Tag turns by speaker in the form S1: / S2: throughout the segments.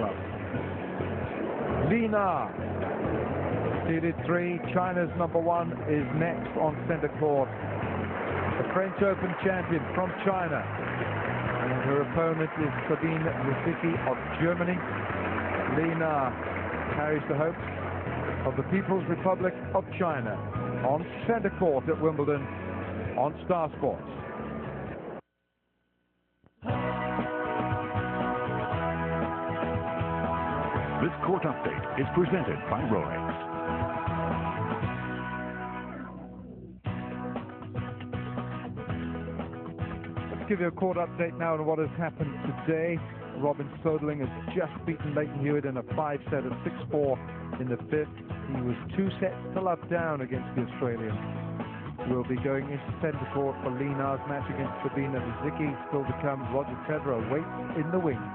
S1: club. Lina, seeded 3. China's number 1 is next on center court. The French Open champion from China. And her opponent is Sabine Lisicki of Germany. Lina carries the hopes of the People's Republic of China on center court at Wimbledon on Star Sports.
S2: This court update is presented by Rolex.
S1: Let's give you a court update now on what has happened today. Robin Soderling has just beaten Leighton Hewitt in a 5-set at 6-4 in the 5th. He was 2 sets to love down against the Australian. We'll be going into center court for Lina's match against Sabine Lisicki. Still to come, Roger Federer waits in the wings.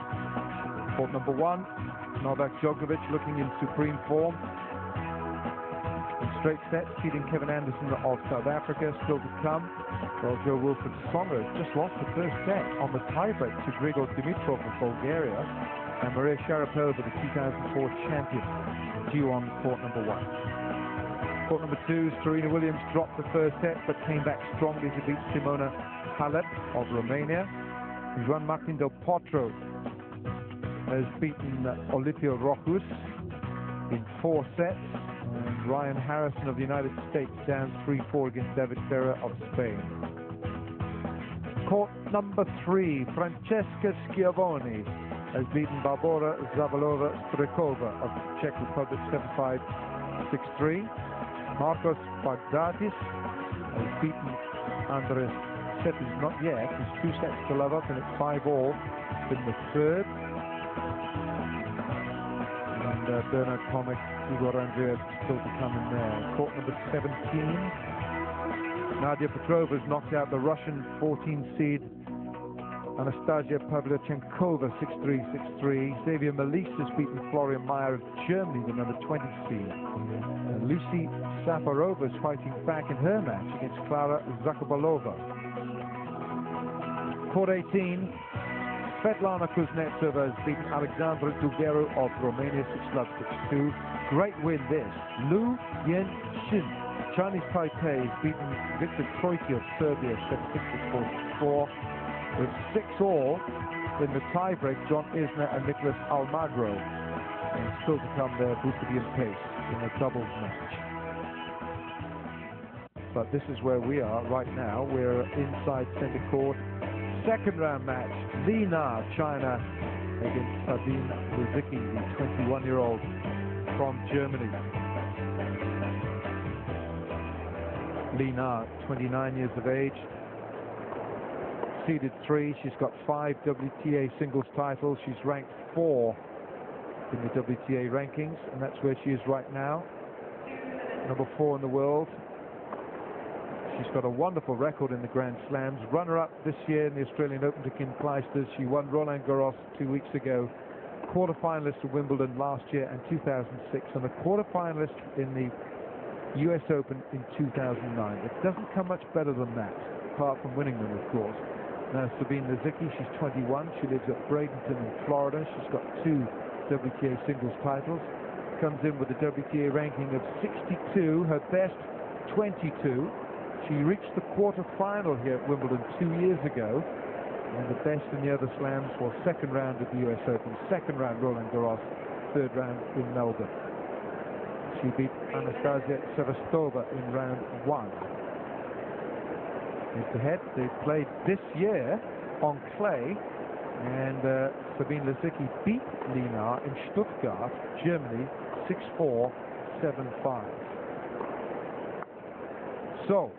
S1: Court number 1, Novak Djokovic looking in supreme form. In straight sets, beating Kevin Anderson of South Africa. Still to come, Joe Wilfred Songa has just lost the first set on the tiebreak to Grigor Dimitrov of Bulgaria. And Maria Sharapova, the 2004 champion, due on court number 1. Court number 2, Serena Williams dropped the first set but came back strongly to beat Simona Halep of Romania. Juan Martín del Potro has beaten Olivia Rochus in 4 sets. And Ryan Harrison of the United States down 3-4 against David Ferrer of Spain. Court number 3, Francesca Schiavone has beaten Barbora Zavalova-Strekova of Czech Republic 7-5, 6-3. Marcos Baghdatis has beaten Andres Seppes, not yet. He's 2 sets to love up, and it's 5-all in the 3rd. And Bernard Tomic, Igor Andreev still to come in there. Court number 17. Nadia Petrova has knocked out the Russian 14 seed Anastasia Pavlyuchenkova 6-3, 6-3. Xavier Malisse has beaten Florian Mayer of Germany, the number 20 seed. And Lucy Safarova is fighting back in her match against Klara Zakobalova. Court 18. Svetlana Kuznetsova has beaten Alexandra Duguero of Romania 6-love, 6-2. Great win this. Lu Yen-shin, Chinese Taipei, has beaten Viktor Troicki of Serbia 7-6, 4-4. With 6-all in the tiebreak, John Isner and Nicholas Almagro. And still to come there, Bhupathi and Pace in a doubles match. But this is where we are right now. We're inside center court. Second round match, Lina, China, against Sabine Lisicki, the 21-year-old from Germany. Lina, 29 years of age, seeded 3. She's got 5 WTA singles titles. She's ranked 4 in the WTA rankings, and that's where she is right now, number 4 in the world. She's got a wonderful record in the Grand Slams. Runner-up this year in the Australian Open to Kim Clijsters. She won Roland Garros 2 weeks ago. Quarter-finalist of Wimbledon last year and 2006, and a quarter-finalist in the US Open in 2009. It doesn't come much better than that, apart from winning them, of course. Now, Sabine Lisicki, she's 21. She lives at Bradenton in Florida. She's got 2 WTA singles titles. Comes in with a WTA ranking of 62, her best 22. She reached the quarter-final here at Wimbledon 2 years ago, and the best in the other slams was second round of the US Open, second round Roland Garros, third round in Melbourne. She beat Anastasia Sevastova in round 1. Head-to-head, they played this year on clay, and Sabine Lisicki beat Lina in Stuttgart, Germany, 6-4, 7-5. So,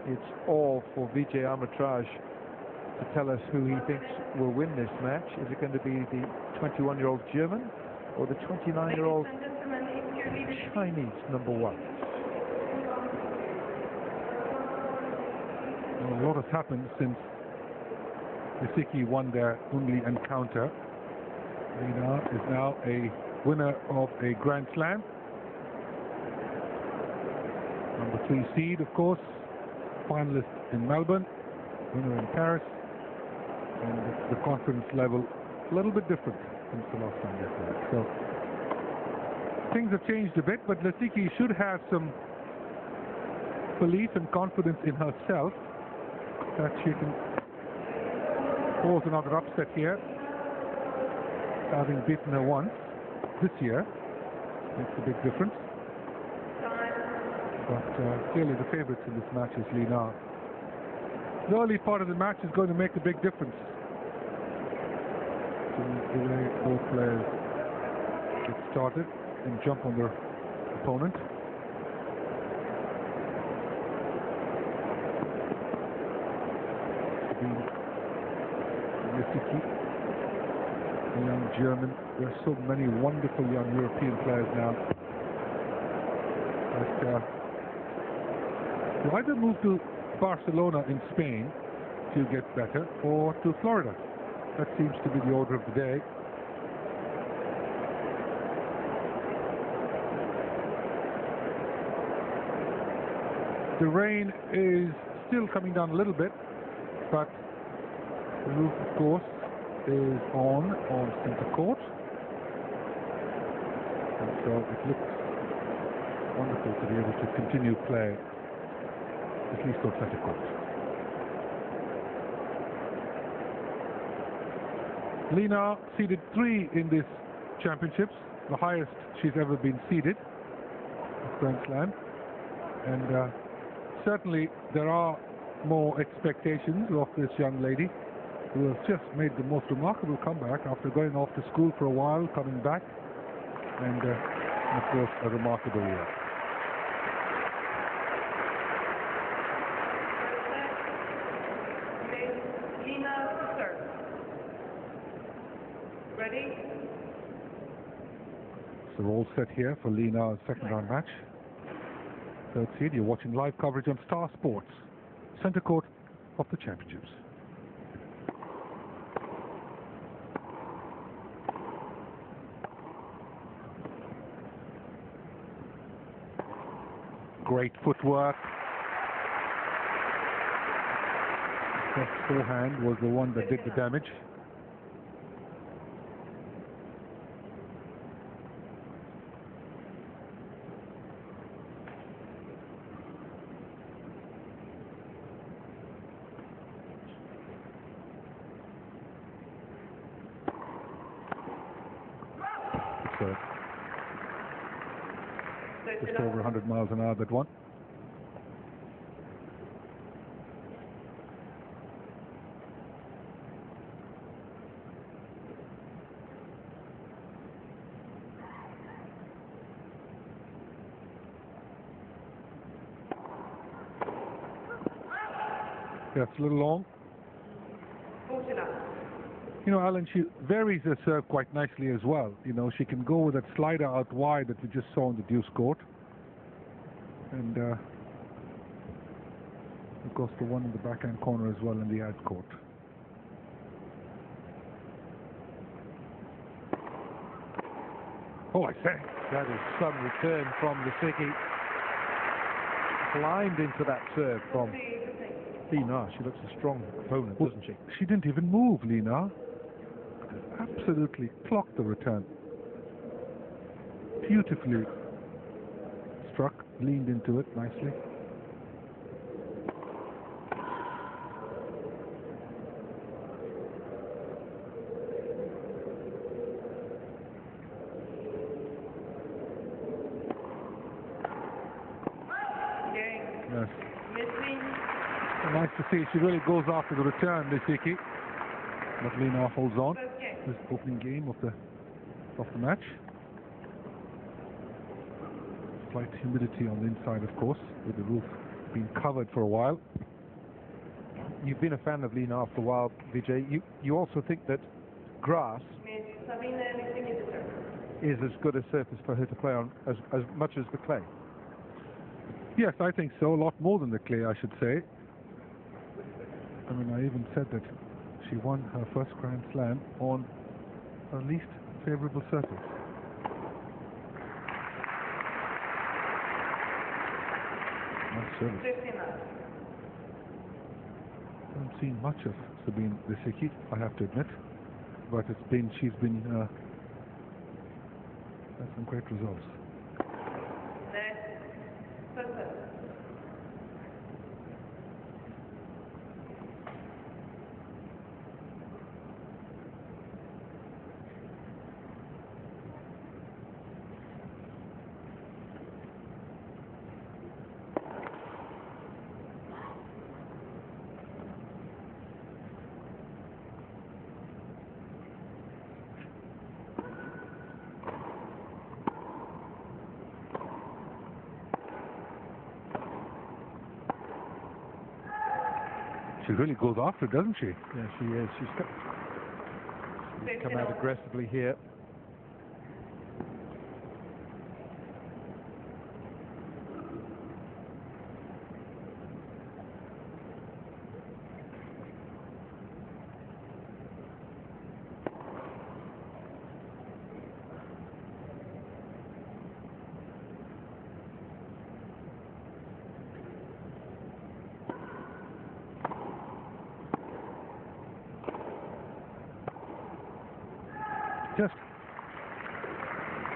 S1: it's all for Vijay Amritraj to tell us who he thinks will win this match. Is it going to be the 21-year-old German or the 29-year-old Chinese number 1?
S3: Well, a lot has happened since Lisicki won their only encounter. Lina is now a winner of a Grand Slam. Number 3 seed, of course, finalist in Melbourne, winner in Paris, and the confidence level a little bit different. since the last time they played. So things have changed a bit, but Lisicki should have some belief and confidence in herself that she can cause another upset here, having beaten her once this year. Makes a big difference. But clearly the favourites in this match is Lina. The early part of the match is going to make a big difference in the way both players get started and jump on their opponent. Sabine, Lisicki, the young German. There are so many wonderful young European players now. But you either move to Barcelona in Spain to get better, or to Florida. That seems to be the order of the day. The rain is still coming down a little bit, but the roof, of course, is on centre court. And so it looks wonderful to be able to continue play, at least on centre court. Lina seeded 3 in this championships, the highest she's ever been seeded at Grand Slam. And certainly there are more expectations of this young lady, who has just made the most remarkable comeback after going off to school for a while, coming back, and of course a remarkable year.
S4: Ready?
S3: So we're all set here for Lina's second round match. Third seed, you're watching live coverage on Star Sports, centre court of the championships. Great footwork. That forehand was the one that did the damage. Just over 100 miles an hour, that one. That's a little long. You know, Alan, she varies her serve quite nicely as well. You know, she can go with that slider out wide that we just saw in the deuce court. And, of course, the one in the backhand corner as well in the ad court. Oh, I say.
S1: That is some return from Lisicki. Climbed into that serve from Lina. She looks a strong opponent, doesn't she?
S3: She didn't even move, Lina. Absolutely clocked the return. Beautifully struck, leaned into it nicely. Yes. Nice to see. She really goes after the return, Lisicki. But Lina holds on. This opening game of the match. Slight humidity on the inside, of course, with the roof being covered for a while.
S1: You've been a fan of Lina after a while, Vijay. You also think that grass is as good a surface for her to play on as much as the clay?
S3: Yes, I think so. A lot more than the clay, I should say. I mean, I even said that she won her first Grand Slam on her least favourable surface. Nice service. I haven't seen much of Sabine Lisicki, I have to admit. but she's been had some great results. She really goes after it, doesn't she?
S1: Yeah, she is. She's come out aggressively here.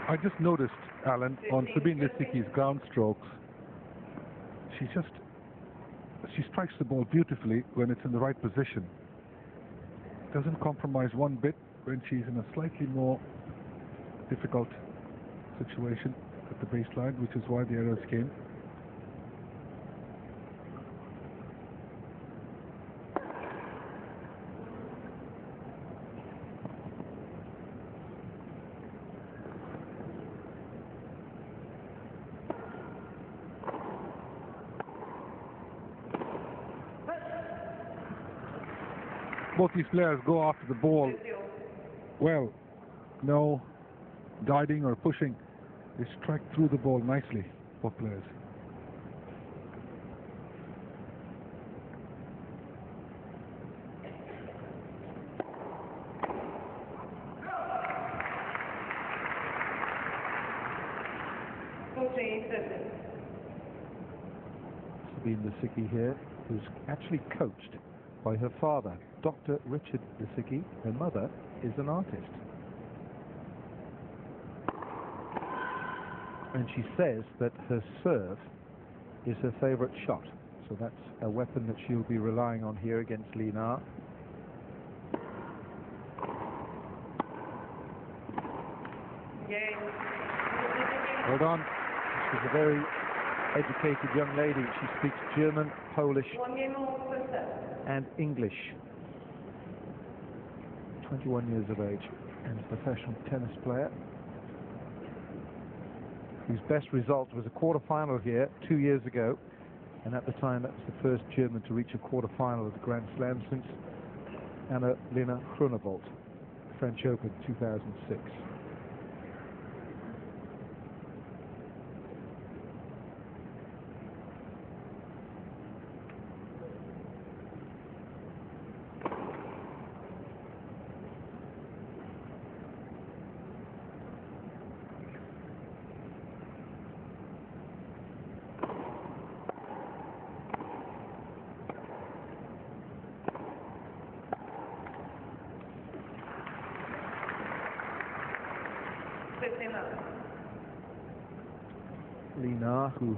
S3: I just noticed, Alan, on Sabine Lisicki's ground strokes, she strikes the ball beautifully when it's in the right position. Doesn't compromise one bit when she's in a slightly more difficult situation at the baseline, which is why the errors came. Both these players go after the ball well, no guiding or pushing. They strike through the ball nicely, both players.
S1: Sabine Lisicki here, who's actually coached by her father, Dr. Richard Lisicki. Her mother is an artist. And she says that her serve is her favorite shot. So that's a weapon that she'll be relying on here against Lina. Hold on. She's a very educated young lady. She speaks German, Polish, and English. 21 years of age and a professional tennis player whose best result was a quarter-final here 2 years ago, and at the time that was the first German to reach a quarter-final of the Grand Slam since Anna-Lena Groenewold, French Open 2006. Lina, who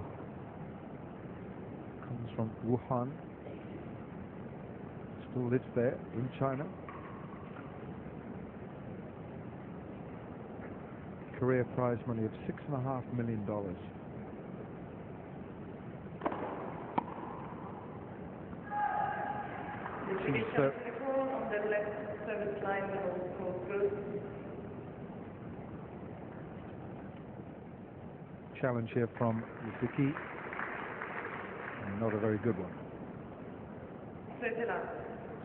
S1: comes from Wuhan, still lives there in China. Career prize money of $6.5 million. She's
S4: on the left service line will go
S1: challenge here from Lisicki, and not a very good one.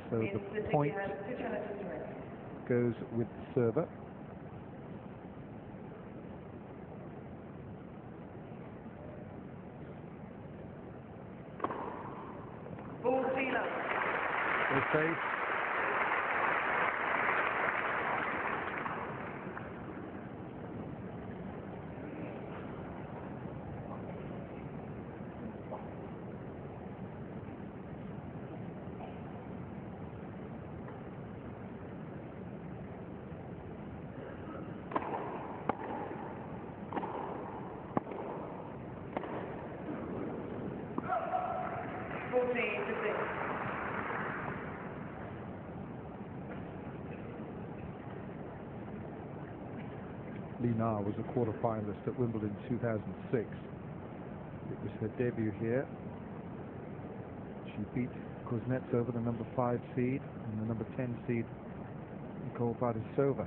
S1: So the point goes with the server. Okay. Lina was a quarter-finalist at Wimbledon 2006. It was her debut here. She beat Kuznetsova, the number 5 seed, and the number 10 seed, Nicole Batisova.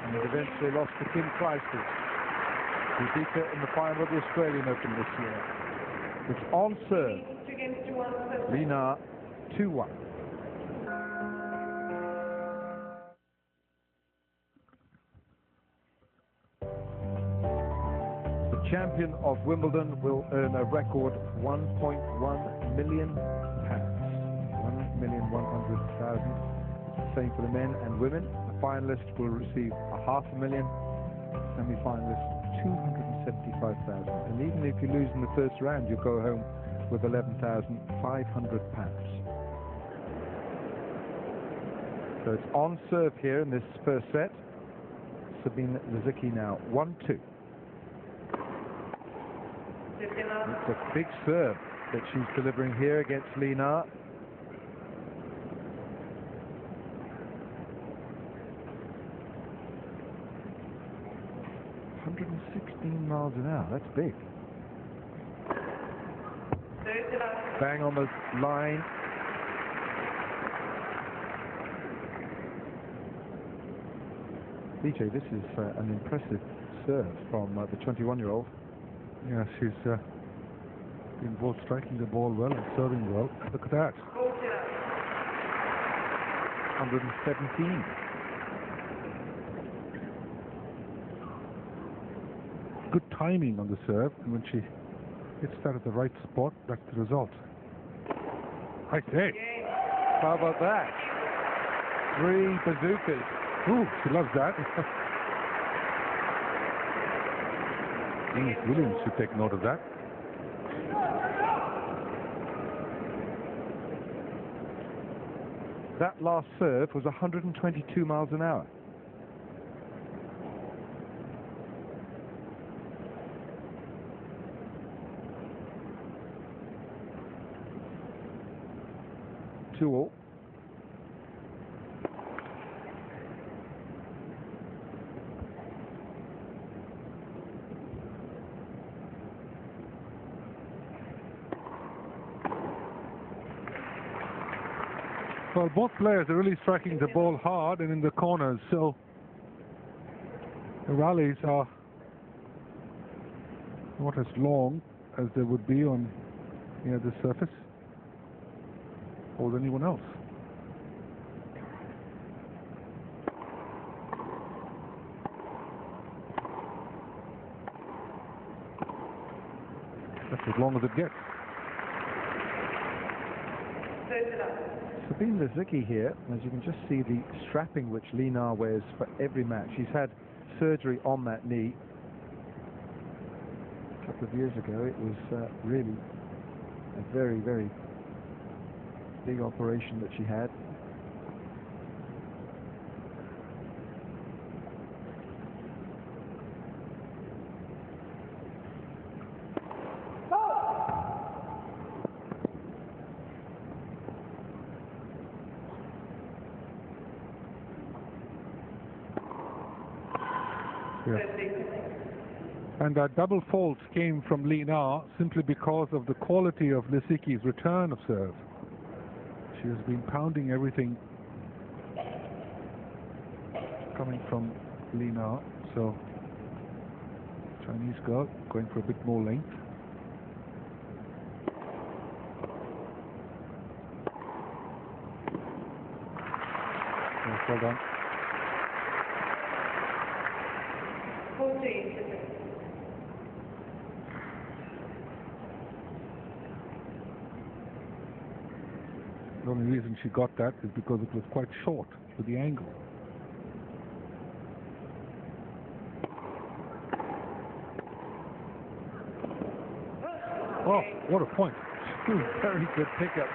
S1: And it eventually lost to Kim Clijsters, who beat her in the final of the Australian Open this year. It's on serve. Lina 2-1. The champion of Wimbledon will earn a record £1.1 million. £1,100,000. It's the same for the men and women. The finalist will receive £500,000. Semi-finalist £275,000. And even if you lose in the first round, you'll go home with £11,500. So it's on serve here in this first set. Sabine Lisicki now 1-2. It's a big serve that she's delivering here against Lina. Miles an hour, that's big. Bang on the line. DJ, this is an impressive serve from the 21-year-old.
S3: Yeah, she's been both striking the ball well and serving well. Look at that.
S1: 117.
S3: Good timing on the serve, and when she hits that at the right spot, that's the result. I say.
S1: How about that? 3 bazookas.
S3: Ooh, she loves that. Venus Williams should take note of that.
S1: That last serve was 122 miles an hour. Two all.
S3: Well, both players are really striking the ball hard and in the corners, so the rallies are not as long as they would be on the surface or with anyone else. That's as long as it gets.
S1: Sabine Lisicki here, as you can just see the strapping which Lina wears for every match. She's had surgery on that knee. A couple of years ago, it was really a very, very big operation that she had.
S3: And that double fault came from Lina simply because of the quality of Lisicki's return of serve. She has been pounding everything coming from Lina, so Chinese girl going for a bit more length. Yes, well done. The only reason she got that is because it was quite short with the angle. Oh, what a point.
S1: Very good pickup.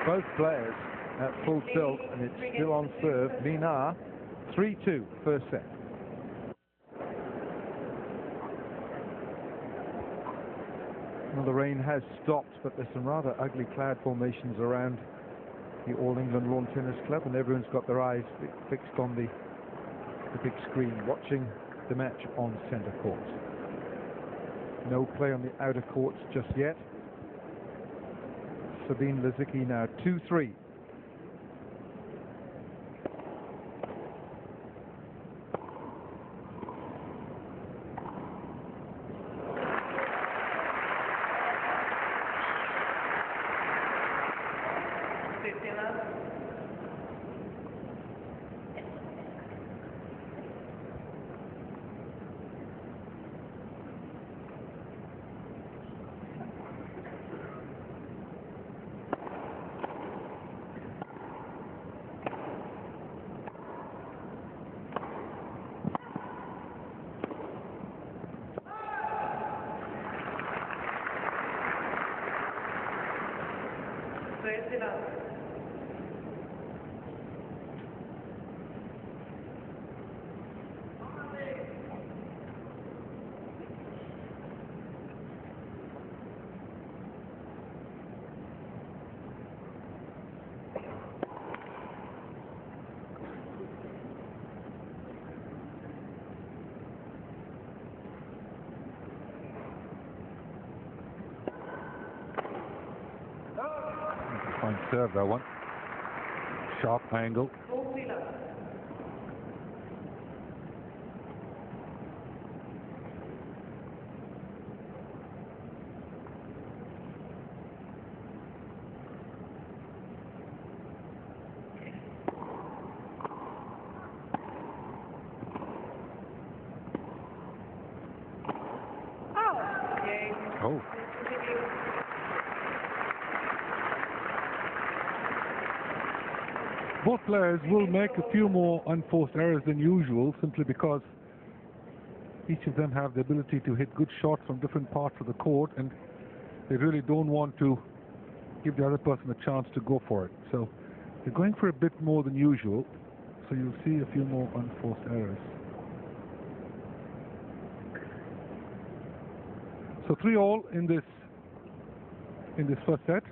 S1: Both players at full tilt, and it's still on serve. Lina, 3-2, first set. Well, the rain has stopped, but there's some rather ugly cloud formations around the All England Lawn Tennis Club, and everyone's got their eyes fixed on the big screen, watching the match on centre court. No play on the outer courts just yet. Sabine Lisicki now 2-3.
S3: Fine serve, that one. Sharp angle. Oh. Both players will make a few more unforced errors than usual, simply because each of them have the ability to hit good shots from different parts of the court, and they really don't want to give the other person a chance to go for it. So they're going for a bit more than usual, so you'll see a few more unforced errors. So 3-all in this first set.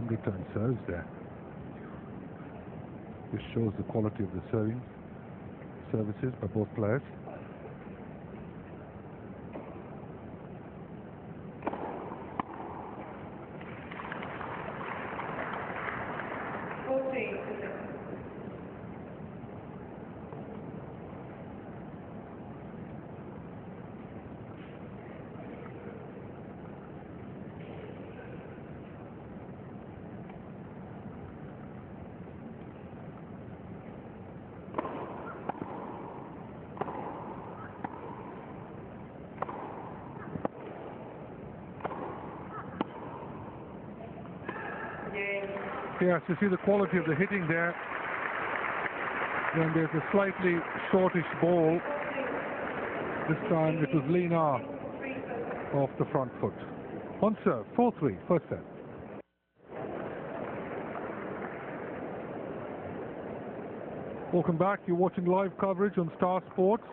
S3: Return serves there. This shows the quality of the services by both players. Yes, you see the quality of the hitting there. Then there's a slightly shortish ball. This time it was Lina off the front foot. On serve, 4-3, first set. Welcome back. You're watching live coverage on Star Sports.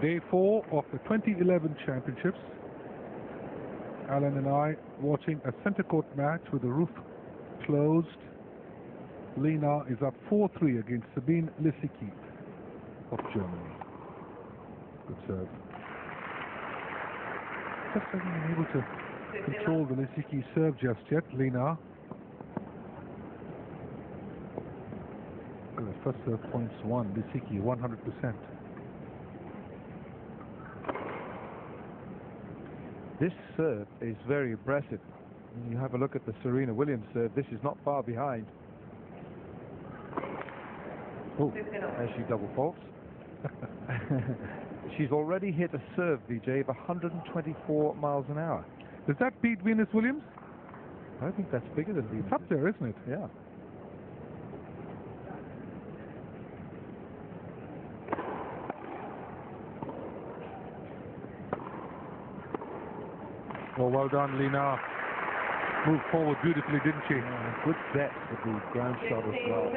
S3: Day 4 of the 2011 Championships. Alan and I watching a centre court match with the roof closed. Lina is up 4-3 against Sabine Lisicki of Germany. Good serve. Just hasn't been able to control the Lisicki serve just yet. Lina. first serve points won. Lisicki, 100%.
S1: This serve is very impressive. When you have a look at the Serena Williams serve, this is not far behind. Oh, as she double faults. She's already hit a serve, VJ, of 124 miles an hour.
S3: Does that beat Venus Williams?
S1: I think that's bigger than Venus.
S3: It's up there, isn't it?
S1: Yeah.
S3: Oh, well done, Lina. Moved forward beautifully, didn't she?
S1: Good set with the ground shot as well.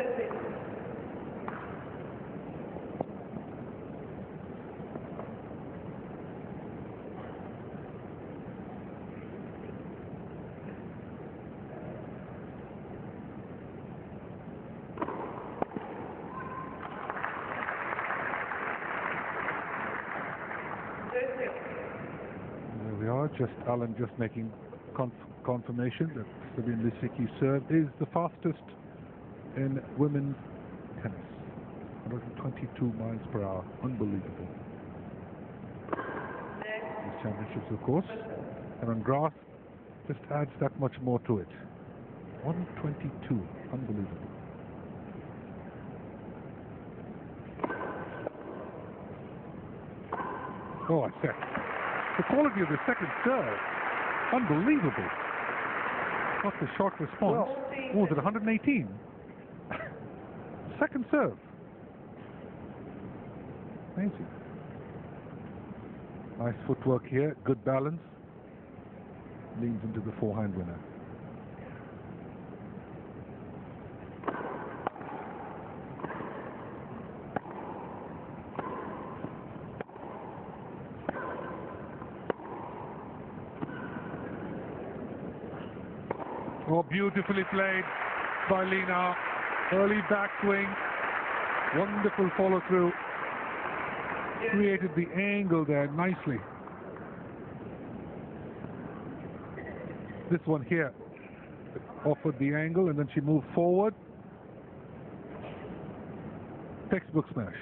S3: There we are, Alan just making confirmation that Sabine Lisicki's serve is the fastest in women's tennis. 122 miles per hour. Unbelievable. These championships, of course. And on grass, just adds that much more to it. 122. Unbelievable. Oh, I said. The quality of the second serve. Unbelievable. Not the short response.
S1: Well,
S3: What was it, 118? Second serve. Amazing. Nice footwork here. Good balance. Leans into the forehand winner. Oh, beautifully played by Lina. Early backswing. Wonderful follow through. Created the angle there nicely. This one here offered the angle and then she moved forward. Textbook smash.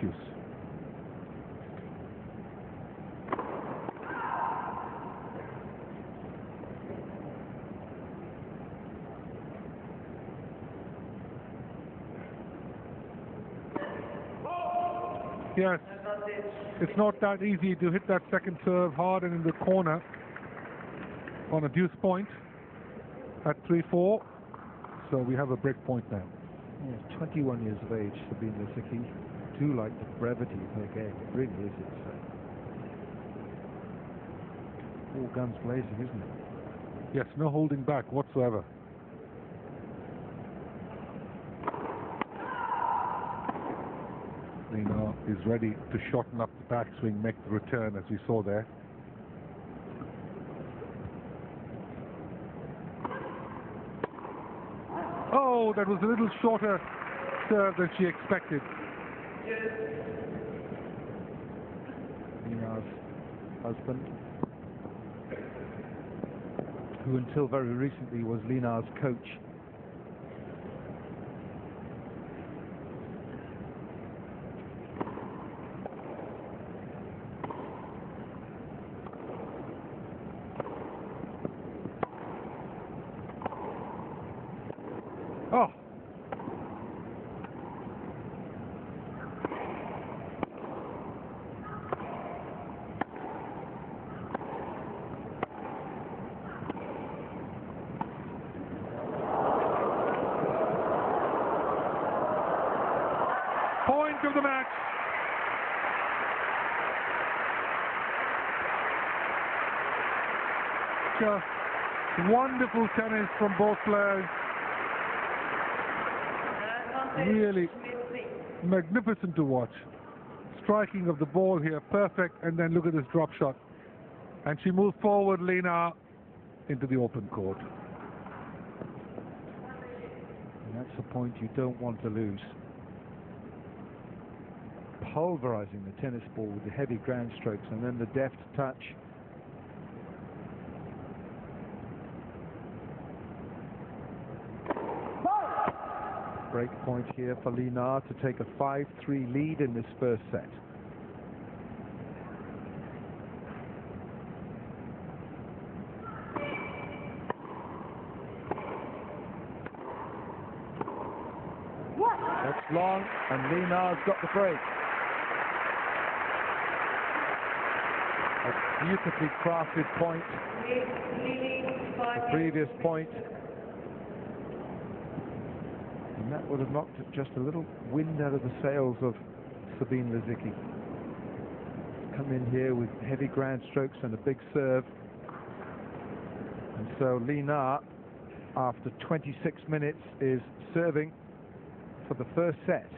S3: Fuse. Yes, it's not that easy to hit that second serve hard and in the corner on a deuce point at 3-4. So we have a break point now.
S1: Yeah, 21 years of age, Sabine Lisicki. Do like the brevity of her game. It really is. It's all guns blazing, isn't it?
S3: Yes, no holding back whatsoever. Lina is ready to shorten up the backswing, make the return as we saw there. Oh, that was a little shorter serve than she expected.
S1: Lina's husband, who until very recently was Lina's coach.
S3: Oh. Point of the match. Just wonderful tennis from both players. Really magnificent to watch. Striking of the ball here, perfect, and then look at this drop shot. And she moves forward, Lina, into the open court.
S1: And that's the point you don't want to lose. Pulverizing the tennis ball with the heavy ground strokes and then the deft touch. Break point here for Linar to take a 5-3 lead in this first set. That's long, and Linar's got the break. A beautifully crafted point. The previous point. And that would have knocked just a little wind out of the sails of Sabine Lisicki. Come in here with heavy ground strokes and a big serve. And so Linar, after 26 minutes, is serving for the first set.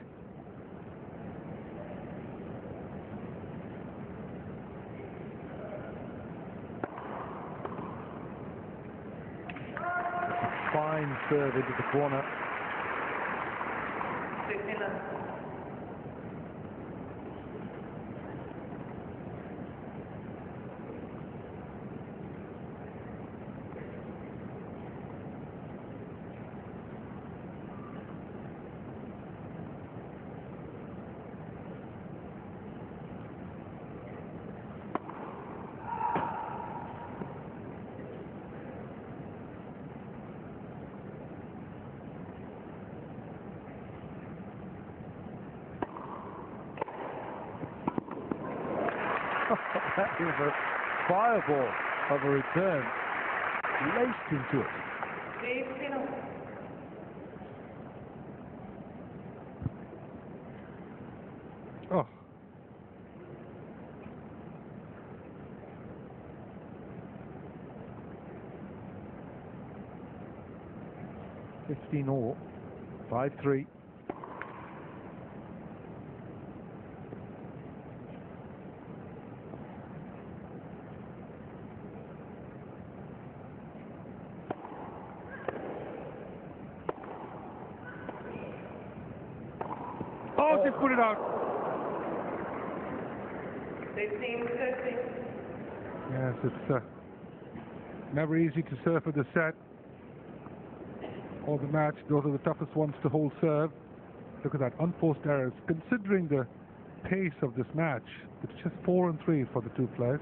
S1: Fine serve into the corner. That is a fireball of a return, laced into it. Oh. all, 5-3.
S3: Oh, she put it out.
S4: 15-13.
S3: Yes, it's never easy to serve for the set or the match. Those are the toughest ones to hold serve. Look at that, unforced errors. Considering the pace of this match, it's just 4-3 for the two players.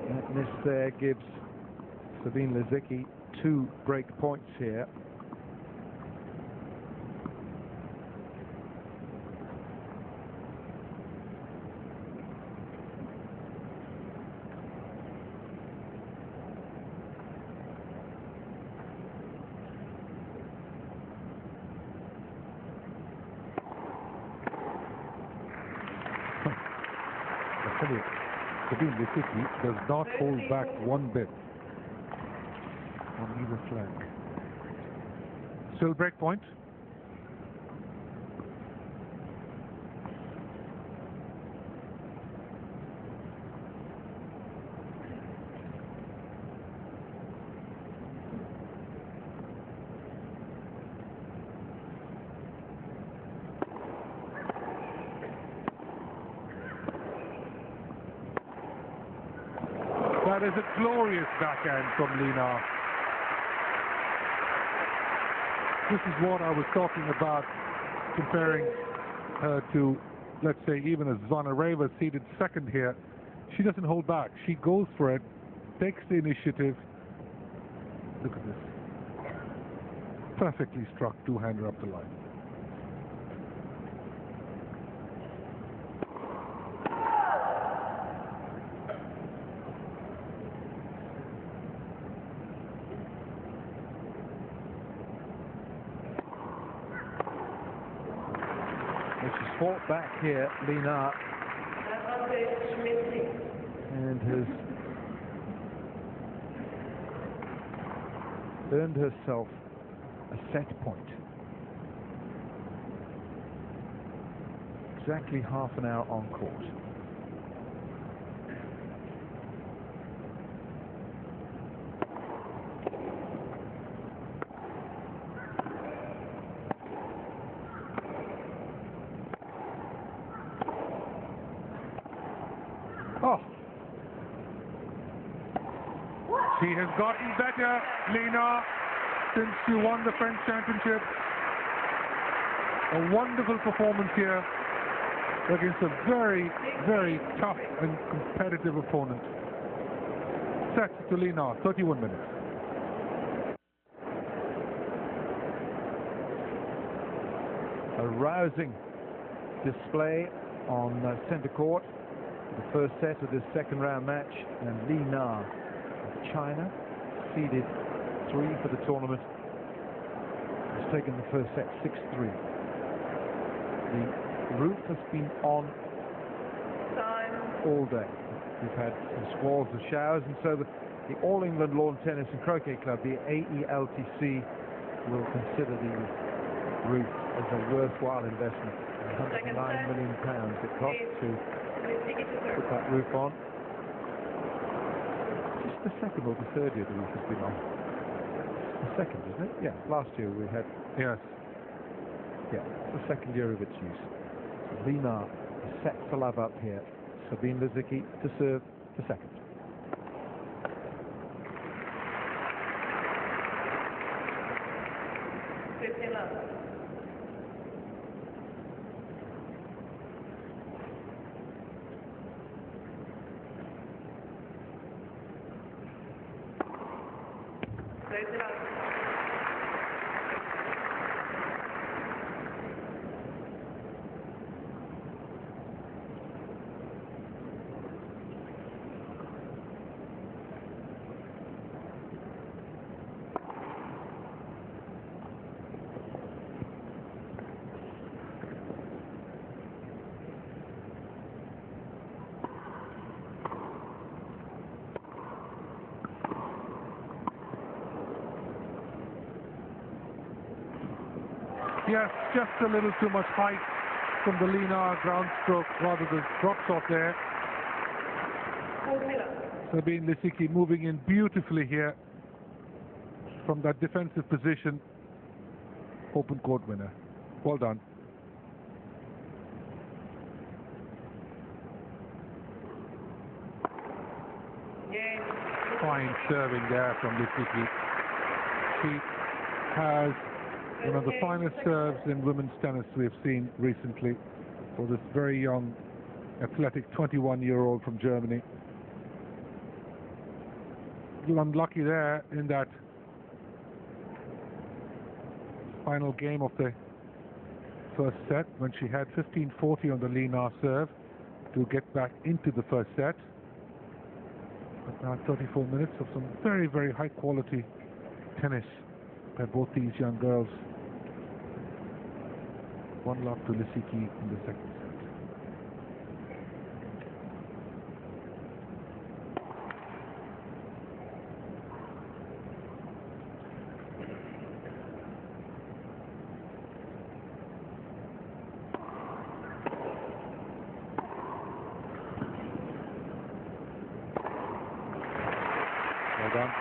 S1: That miss there gives Sabine Lisicki 2 break points here.
S3: I tell you, Sabine Lisicki does not hold back one bit on either flank. Still break point. That is a glorious backhand from Linar. This is what I was talking about, comparing her to, let's say, even a Zvonareva seated second here. She doesn't hold back. She goes for it, takes the initiative. Look at this. Perfectly struck two-hander up the line.
S1: She's fought back here, Linar, and has earned herself a set point. Exactly half an hour on court.
S3: She has gotten better, Lena, since she won the French Championship. A wonderful performance here against a very, very tough and competitive opponent. Set to Lena, 31 minutes.
S1: A rousing display on centre court, the first set of this second round match, and Li Na of China, seeded 3 for the tournament, has taken the first set 6-3. The roof has been on all day. We've had some squalls of showers, and so the All England Lawn Tennis and Croquet Club, the AELTC, will consider the roof as a worthwhile investment. £109 million it cost to put that roof on. Is this the second or the third year the roof has been on? The second, isn't it? Yeah, last year we had...
S3: Yes.
S1: Yeah, the second year of its use. So Lena is set for love up here. Sabine Lisicki to serve the second.
S3: Yes, just a little too much height from the Lena ground stroke, rather the drops off there. Sabine Lisicki moving in beautifully here from that defensive position. Open court winner. Well done. Fine serving there from Lisicki. She has one of the finest serves in women's tennis we've seen recently for this very young, athletic 21-year-old from Germany. A little unlucky there in that final game of the first set when she had 15-40 on the Lena serve to get back into the first set. But now 34 minutes of some very, very high-quality tennis by both these young girls. One love to Lisicki in the second set. Well done.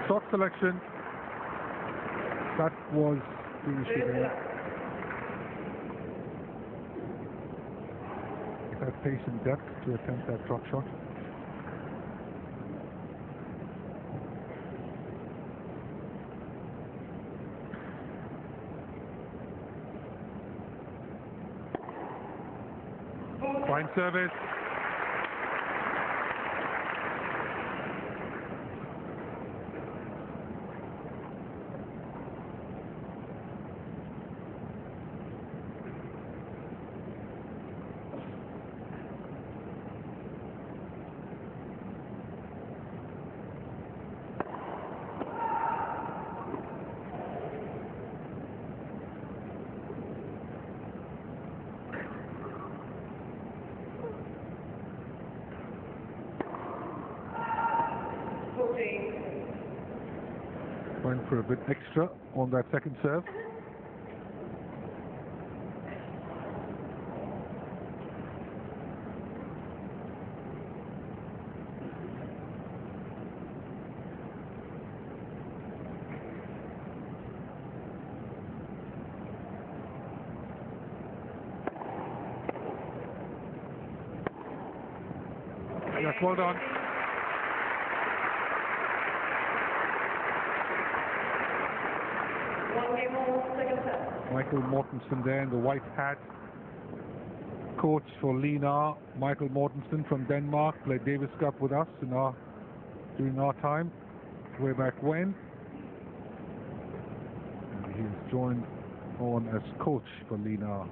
S3: Shot selection, that was the issue there. It had pace and depth to attempt that drop shot. Fine service. Going for a bit extra on that second serve. Yes, well done. Michael Mortensen there in the white hat. Coach for Lena, Michael Mortensen from Denmark, played Davis Cup with us during our time, way back when. And he's joined on as coach for Lena.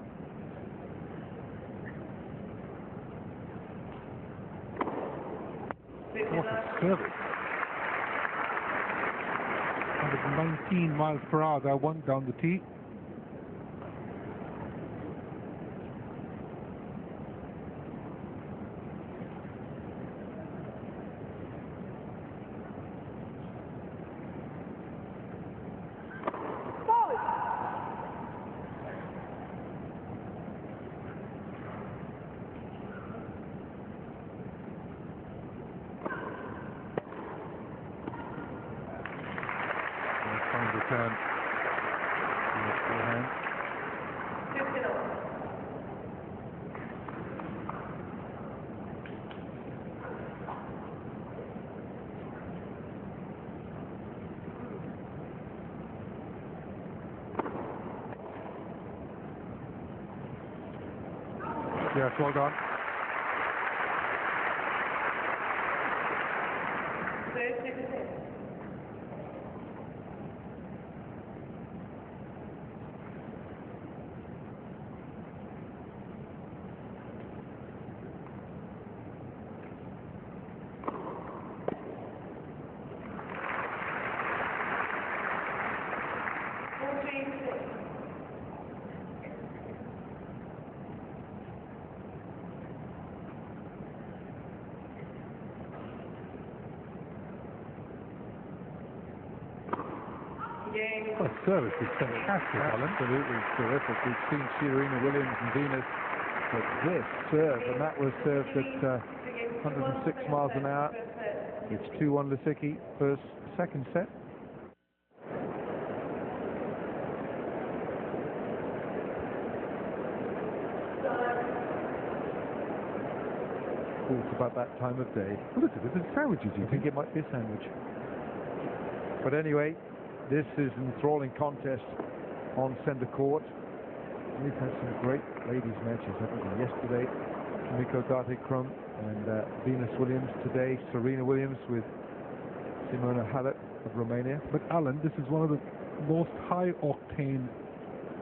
S3: What a service. 119 miles per hour, that one down the tee. Return. Forehand. Yes, well done. That service is fantastic, Alan.
S1: Absolutely terrific. We've seen Serena Williams and Venus, but this serve, and that was served at 106 miles an hour. It's 2-1 Lisicki, second set. It's about that time of day.
S3: What is it? Is it sandwiches?
S1: I think it might be a sandwich. But anyway, this is an enthralling contest on centre court. We've had some great ladies matches, haven't we? Yesterday, Miko Date-Krum and Venus Williams. Today, Serena Williams with Simona Halep of Romania.
S3: But Alan, this is one of the most high-octane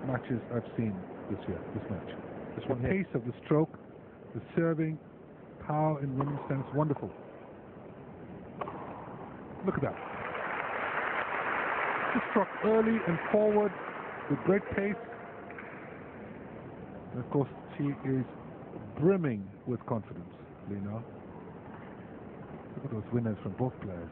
S3: matches I've seen this year, this match.
S1: This
S3: The
S1: one here.
S3: pace of the stroke, the serving, power in women's tennis, wonderful. Look at that. She struck early and forward with great pace. And of course, she is brimming with confidence, Lena. Look at those winners from both players.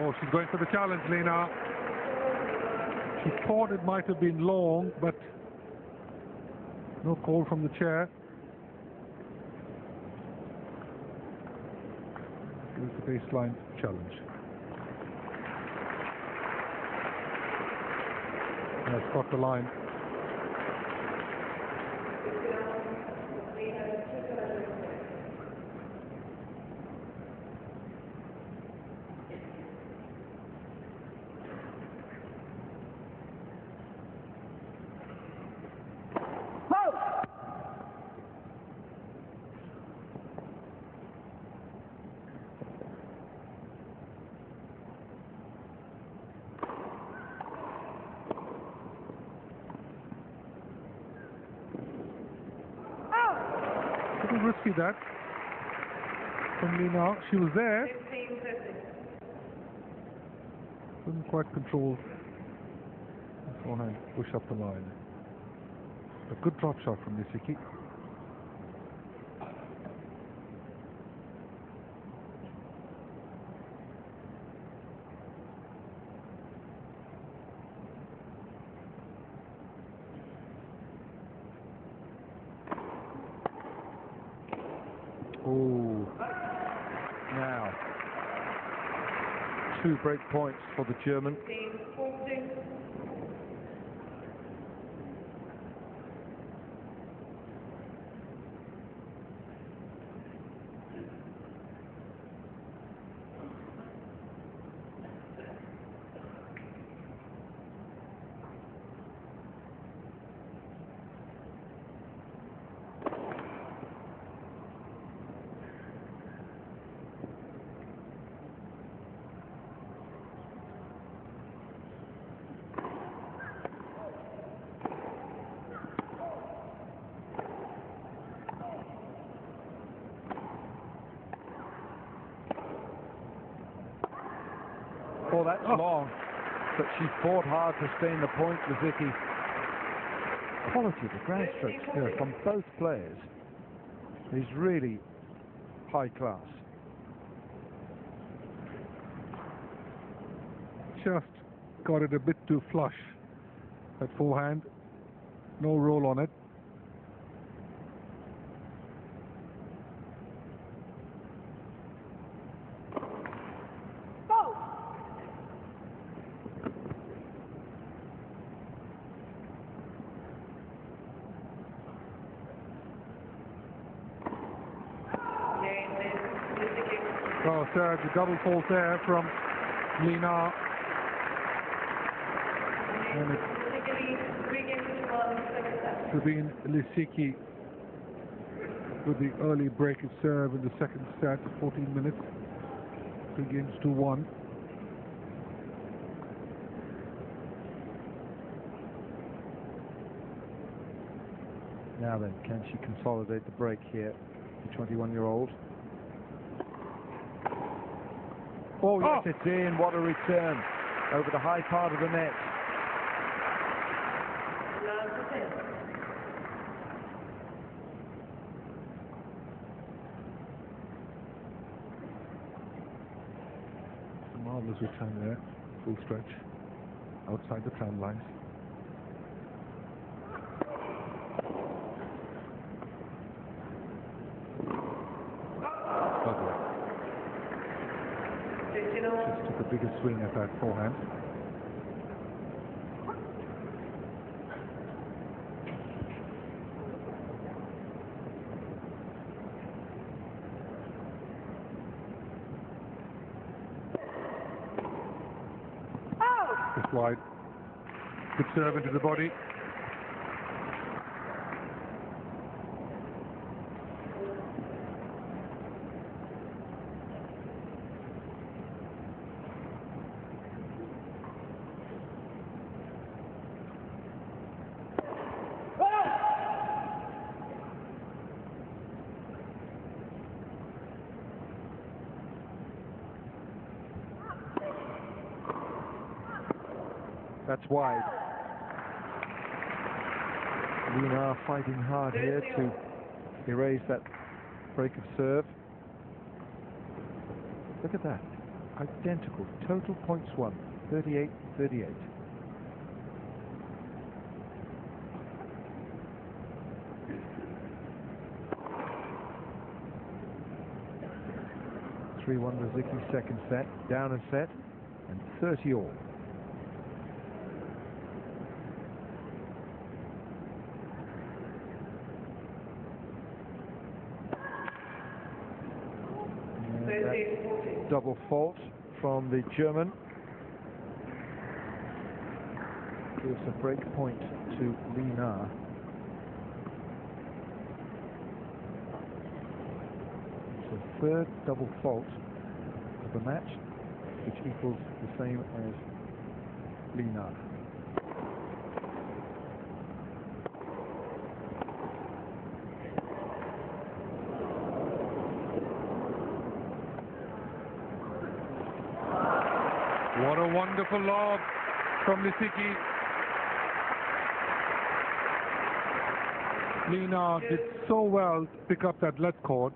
S3: Oh, she's going for the challenge, Lena. She thought it might have been long, but no call from the chair. Here's the baseline challenge. That's got the line. little risky that from Lina. She was there.
S4: 15-50.
S3: Couldn't quite control the forehand push up the line. A good drop shot from Lisicki.
S1: Oh, now 2 break points for the German.
S4: 15-40.
S1: Oh, that's long, but she fought hard to stay in the point, Lisicki. Quality of the ground strokes here from both players is really high class.
S3: Just got it a bit too flush. That forehand, no roll on it. Oh, Serge, a double fault there from Lina. And it's Sabine Lisicki with the early break of serve in the second set, 14 minutes, 3 games to 1.
S1: Now then, can she consolidate the break here, the 21-year-old? Oh, yes, it's in. What a return over the high part of the net.
S3: Marvelous return there, full stretch, outside the tram lines. Just took a bigger swing at that forehand. Just wide. Good serve into the body.
S1: That's wide. Lina fighting hard here to erase that break of serve. Look at that. Identical. Total points won. 38-38. (3-1) Lisicki second set. Down a set. And 30 all. Double fault from the German. Gives a break point to Lina. It's the third double fault of the match, which equals the same as Lina.
S3: wonderful lob from Lisicki. Lena did so well to pick up that left court.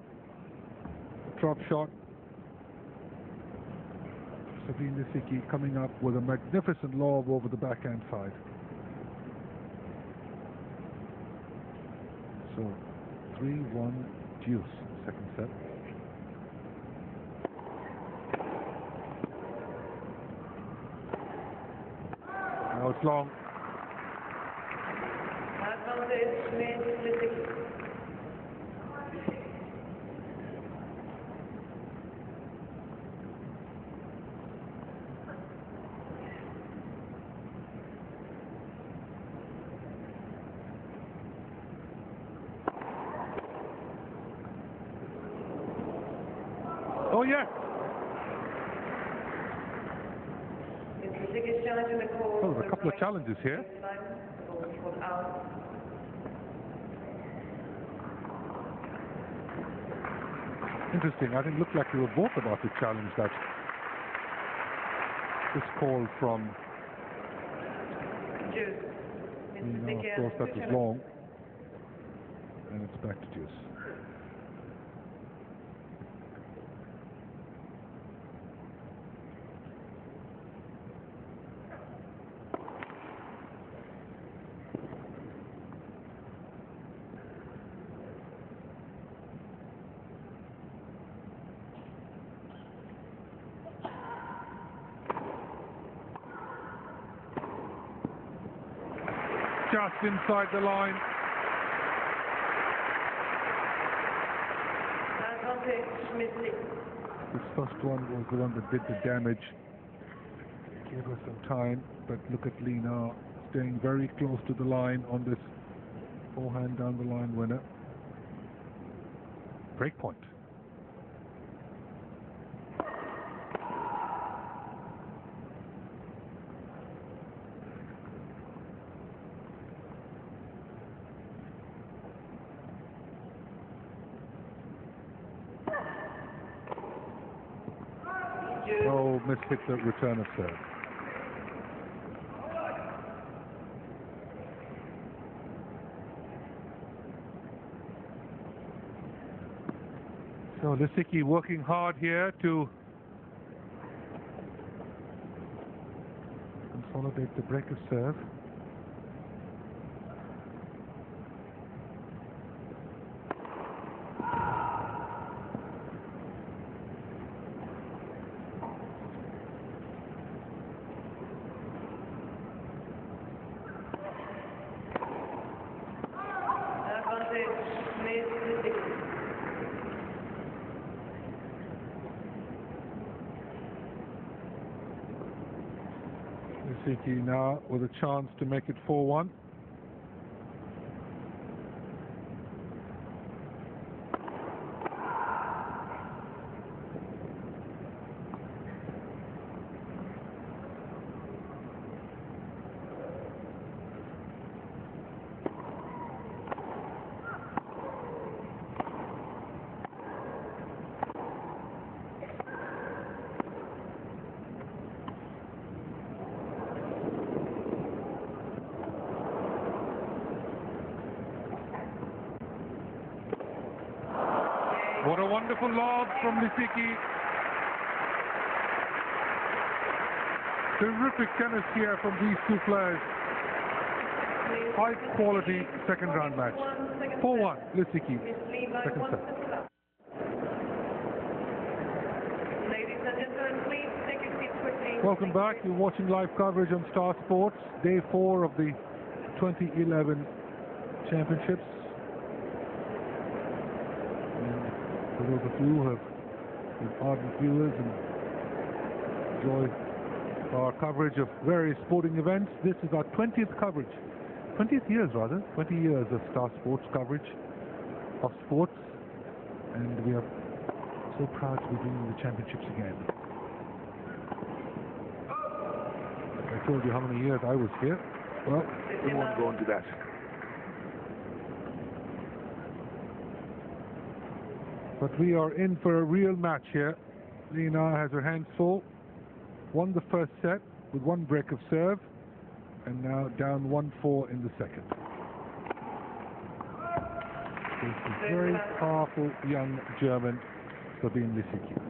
S3: Drop shot. Sabine Lisicki coming up with a magnificent lob over the backhand side. So 3-1 deuce, second set. Now it's long. Oh, yes. Oh, there's a couple of challenges here. Interesting. I think it looked like we were both about to challenge that. This call from... Of course, that was long. And it's back to deuce. Just inside the line. This first one was the one that did the damage. Gave her some time, but look at Lena staying very close to the line on this forehand down the line winner. Break point. Oh, mishit the return of serve. So Lisicki working hard here to consolidate the break of serve. Lisicki now with a chance to make it 4-1. What a wonderful lob from Lisicki. Terrific tennis here from these two players. High quality second round match. 4-1 Lisicki, second set.
S4: Ladies and gentlemen, please take your seats quickly.
S3: Welcome back. You're watching live coverage on Star Sports, day 4 of the 2011 championships. For those of you who have been ardent viewers and enjoy our coverage of various sporting events, this is our 20th coverage. 20th years rather, 20 years of Star Sports coverage of sports, and we are so proud to be doing the championships again. Like I told you how many years I was here. Well, we won't go into that. But we are in for a real match here. Lena has her hands full. Won the first set. with one break of serve, and now down 1-4 in the second. This is very powerful young German, Sabine Lisicki.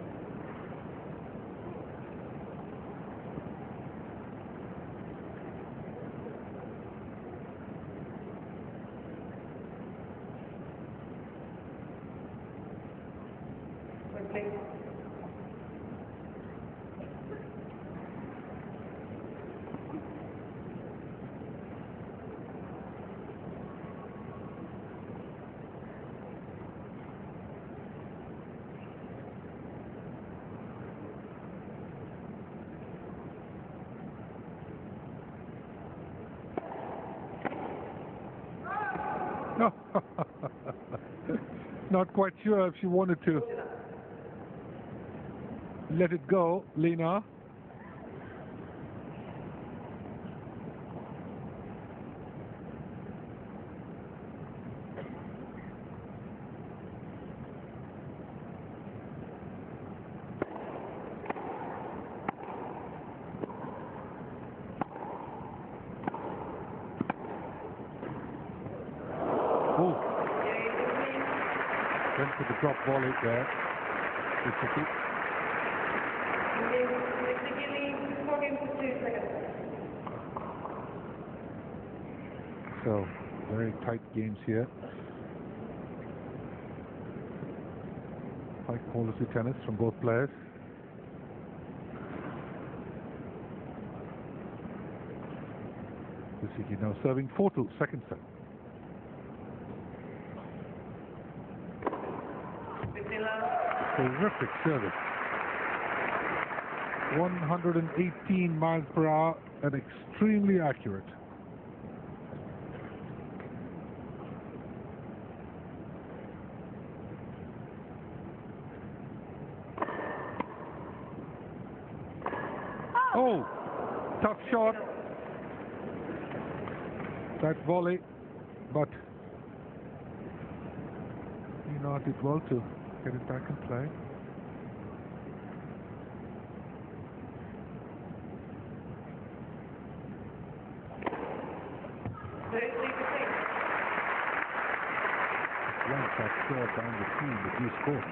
S3: No, not quite sure if she wanted to let it go, Lena. Went for the drop volley there. Lisicki. So, very tight games here. High quality tennis from both players. Lisicki now serving 4-2, second set. Terrific service. 118 miles per hour and extremely accurate. Oh, tough shot. That volley, but Lena did well to get it back in play. One shot serve down the team, but you scored.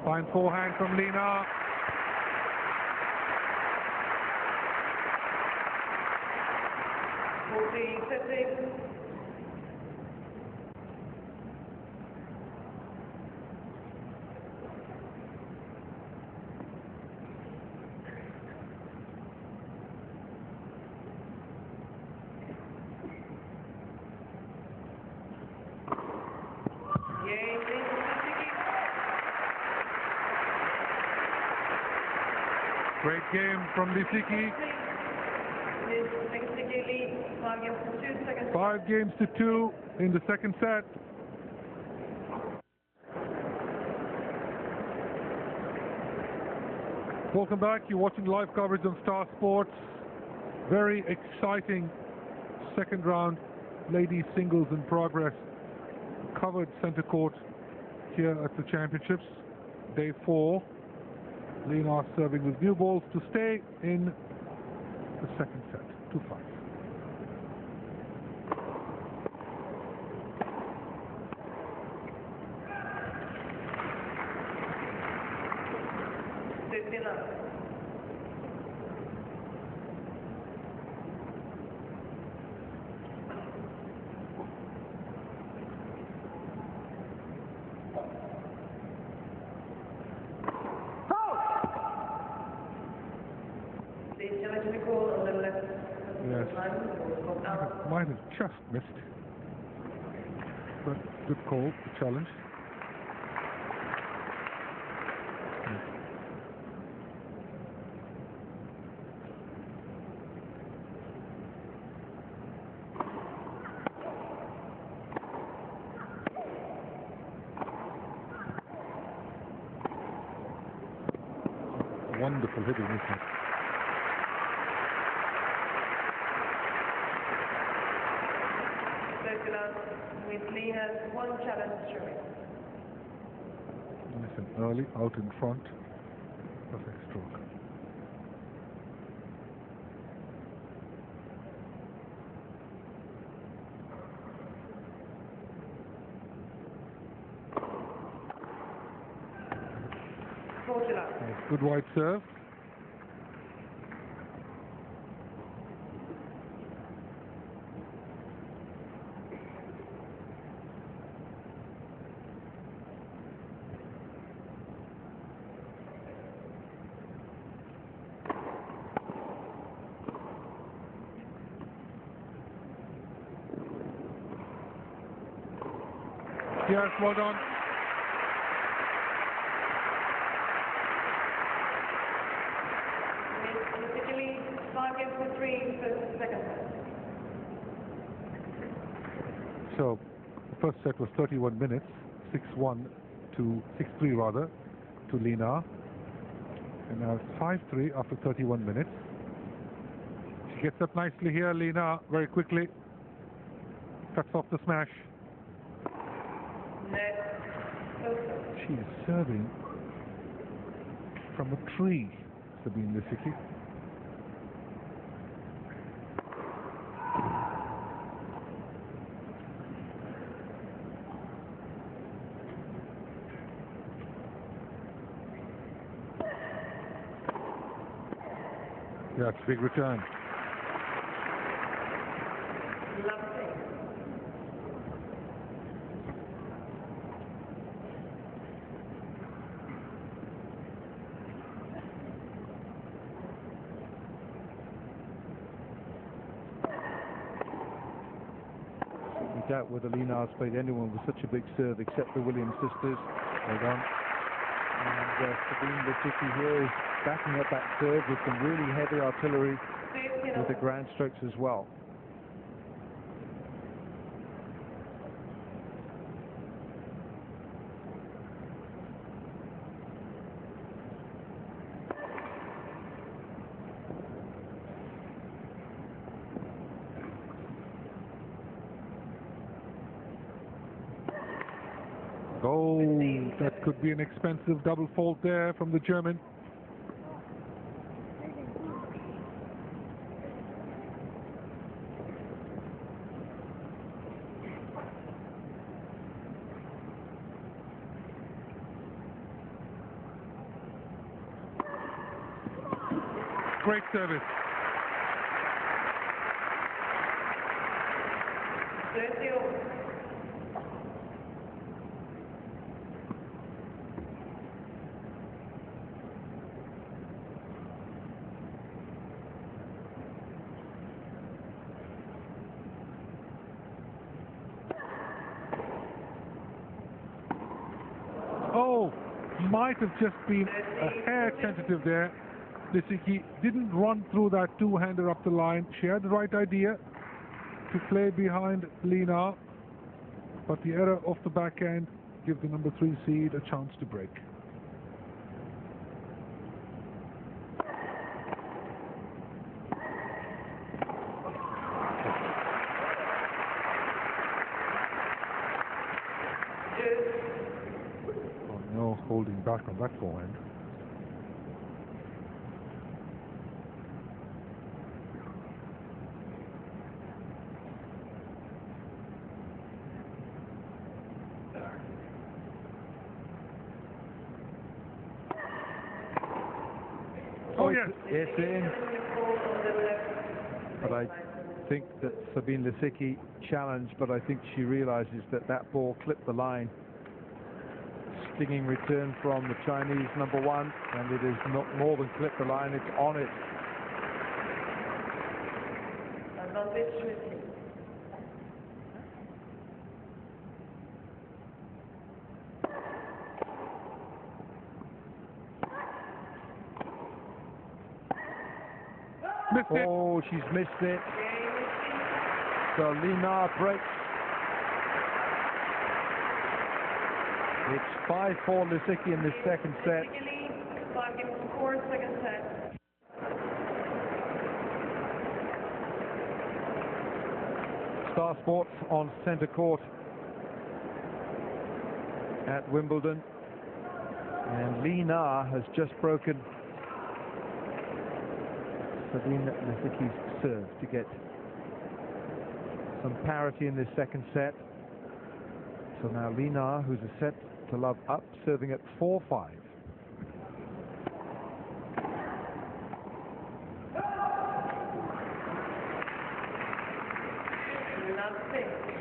S3: Fine forehand from Lena. Great game from Lisicki. 5-2 in the second set. Welcome back. You're watching live coverage on Star Sports. Very exciting second round ladies singles in progress. Covered center court here at the championships. Day 4. Lena serving with new balls to stay in the second set, 2-5. Might have just missed. But good call, the challenge. Wonderful hitting, isn't it?
S4: With Lena's one challenge showing.
S3: Nice and early, out in front. Perfect stroke. Good wide serve. Yes, well done.
S4: Lisicki 5 games to 3 for the second set.
S3: So the first set was 31 minutes, 6-1 to 6-3 rather, to Lena. And now it's 5-3 after 31 minutes. She gets up nicely here, Lena, very quickly. Cuts off the smash. She's serving from a tree, Sabine Lisicki. Yeah, it's a big return.
S1: Doubt whether Lena's played anyone with such a big serve except the Williams sisters. Well done. And Sabine Lisicki here is backing up that serve with some really heavy artillery with the ground strokes as well.
S3: Oh, that could be an expensive double fault there from the German. Great service. Oh, might have just been a hair tentative there. Lisicki didn't run through that two-hander up the line. She had the right idea to play behind Lena, but the error off the backhand gives the number 3 seed a chance to break. Oh, no holding back on that forehand. Oh, yes.
S1: Yes, in. But I think that Sabine Lisicki challenged, but I think she realizes that that ball clipped the line. Stinging return from the Chinese number 1, and it is not more than clipped the line, it's on it.
S3: Missed it.
S1: Oh, she's missed it. So Lina breaks. It's 5-4 Lisicki in the second set.
S4: 5-4, second set.
S1: Star Sports on centre court at Wimbledon. And Lina has just broken Sabine Lisicki's serve to get some parity in this second set. So now Lina, who's a set to love up, serving at 4-5.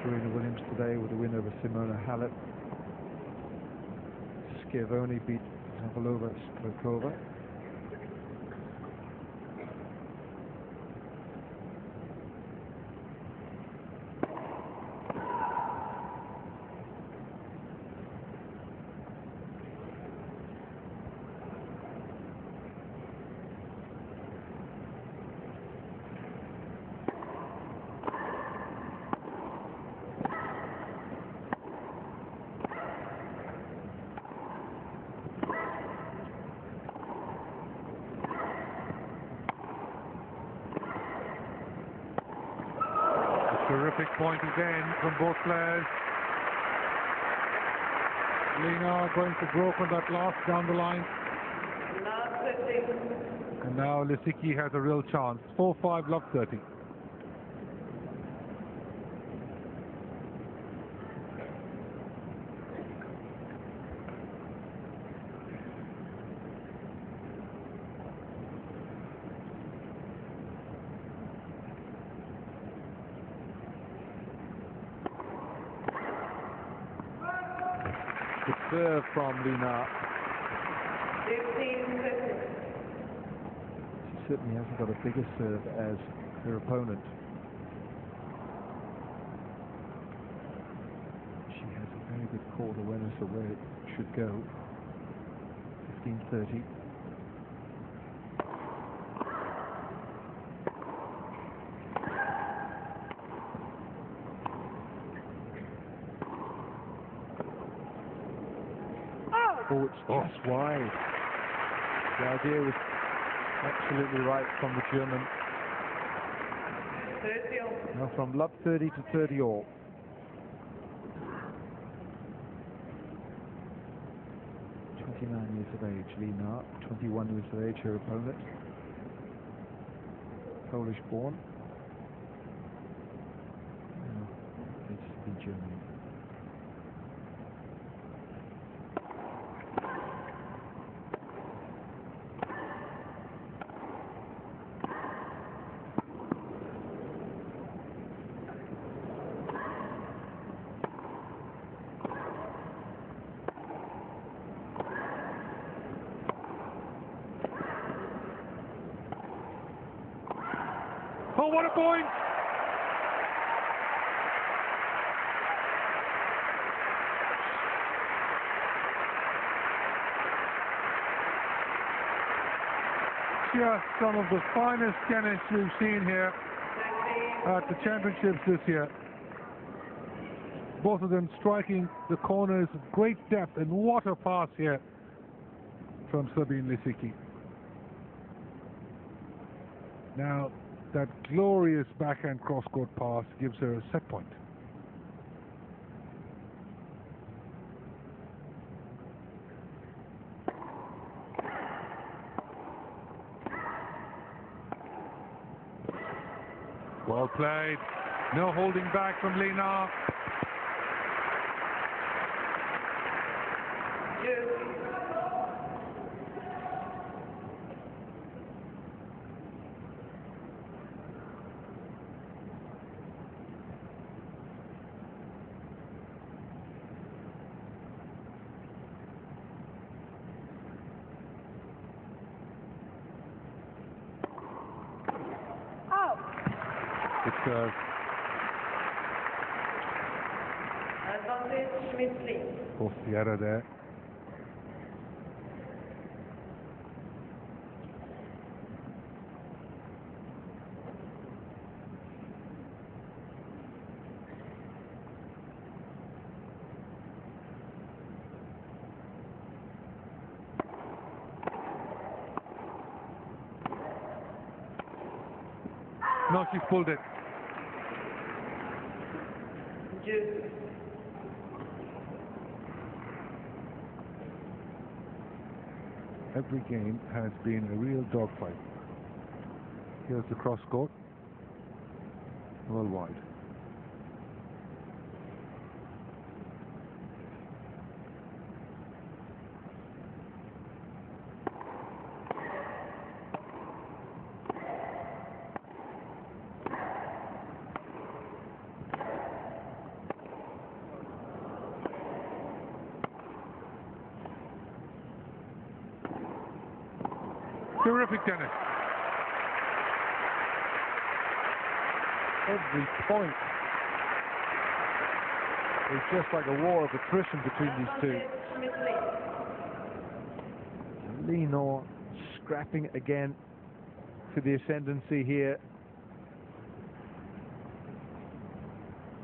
S1: Serena Williams today with a win over Simona Halep. Schiavone beat Zavalova-Strelkova.
S3: Terrific point again from both players. Lina going to broke on that last down the line.
S4: Last 30.
S3: And now Lisicki has a real chance. 4-5, love 30.
S1: Good serve from Lina.
S4: 15-6.
S1: She certainly hasn't got a bigger serve as her opponent. She has a very good court awareness of where it should go. 15-30. Oh, it's just wide. The idea was absolutely right from the German.
S4: 30 all.
S1: Now from love 30 to 30 all. Years of age, Lina. 21 years of age, her opponent. Polish born. It's the German.
S3: Oh, what a point! Just some of the finest tennis we've seen here at the championships this year. Both of them striking the corners of great depth, and what a pass here from Sabine Lisicki. Now, that glorious backhand cross-court pass gives her a set point. Well played. No holding back from Lina. Good serve.
S4: Advantage, Schmidt-Lee.
S3: Of course, the error there. No, she's pulled it.
S4: Deuce.
S3: Every game has been a real dogfight. Here's the cross court. Well wide. Terrific tennis.
S1: Every point is just like a war of attrition between these two. Lenore scrapping again to the ascendancy here.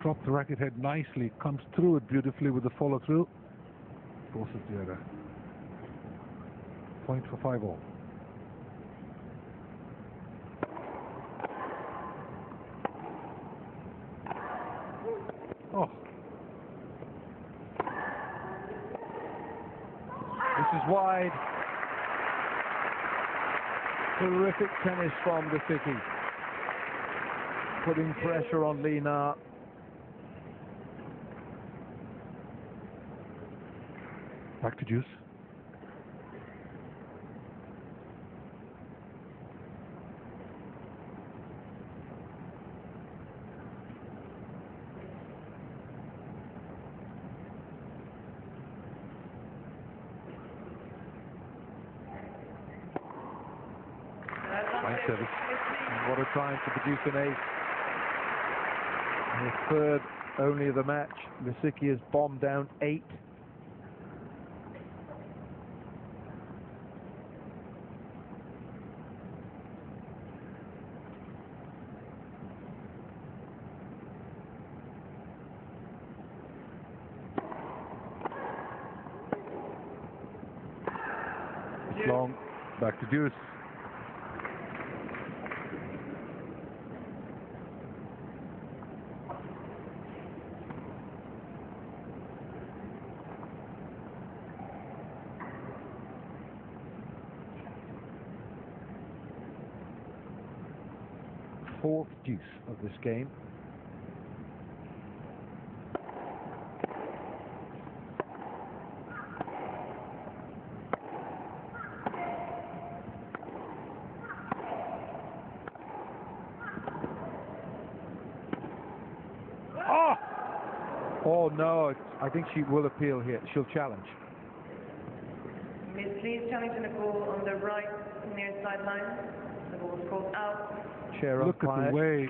S3: Dropped the racket head nicely, comes through it beautifully with the follow through. Forces the other. Point for 5-all. Oh.
S1: This is wide. Terrific tennis from Lisicki. Putting pressure on Lina.
S3: Back to deuce. Fine service.
S1: And what a time to produce an ace. And the third only of the match. Lisicki has bombed down 8.
S3: Long. Back to deuce.
S1: Fourth deuce of this game. Oh no, I think she will appeal here. She'll challenge.
S4: Miss Lee is challenging the ball on the right near sideline. The ball is called out.
S1: Chair
S3: Look
S1: umpire.
S3: at the way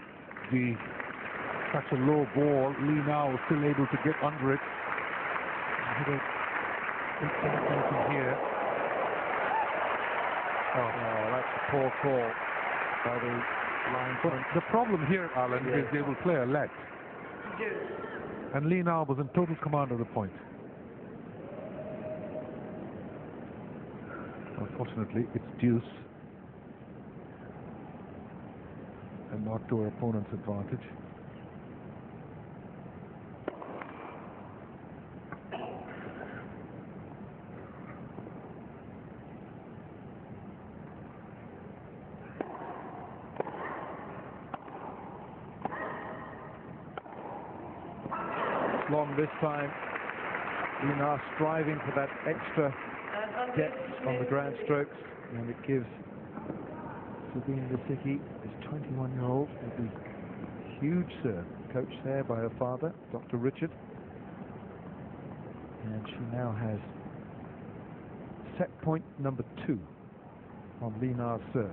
S3: such a low ball, Lee now is still able to get under it. I don't think anything here.
S1: Oh, that's a poor call by the linesman.
S3: The problem here, Alan, is they will play a let. And Lee now was in total command of the point. Unfortunately, it's deuce. And not to our opponent's advantage.
S1: Long this time. Lina striving for that extra depth on the ground strokes, and it gives Sabine Lisicki, this 21-year-old, with the huge serve, coached there by her father, Dr. Richard. And she now has set point number 2 on Lina's serve.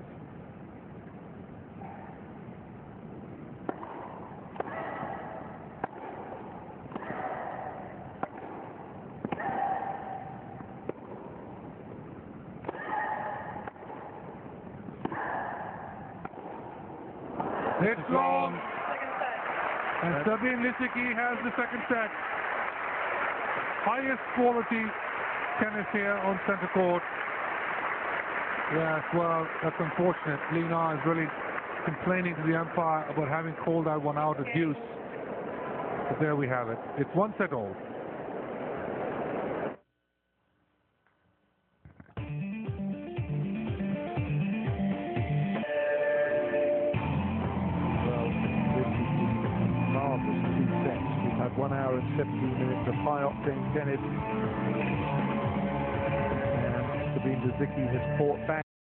S3: It's long. And Sabine Lisicki has the second set. Highest quality tennis here on center court. Yes, well, that's unfortunate. Lina is really complaining to the umpire about having called that one out at deuce. But there we have it. It's 1-set all.
S1: Well, this is marvellous 2 sets. We've had 1 hour and 17 minutes of high-octane tennis. And Sabine Lisicki has fought back.